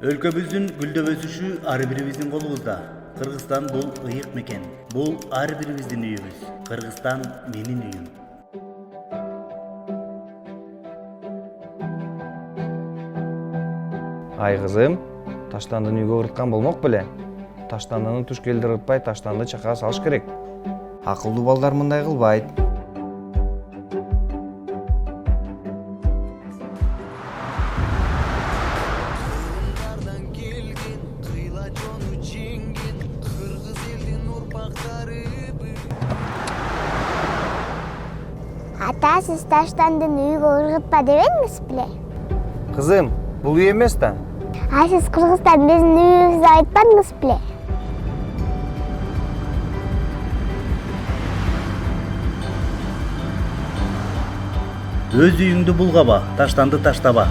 Өлкөбүздүн гүлдөп өсүшү ар бирибиздин колубузда. Кыргызстан бул ыйык мекен. Бул ар бирибиздин үйүбүз. Кыргызстан менин үйүм. Ай кызым, таштандыны үйгө ырыткан болмок беле? Таштандыны туш келди ырытпай, таштанды чакка салыш керек. Акылдуу балдар мындай кылбайт. Ата, сиз таштандыны үйгө ыргытпа дебеңиз беле? Кызым, бул үй эмес да. Сиз Кыргызстан биздин үйүбүздү айтпадыңыз беле? Өз үйүңдү булгаба, таштанды таштаба.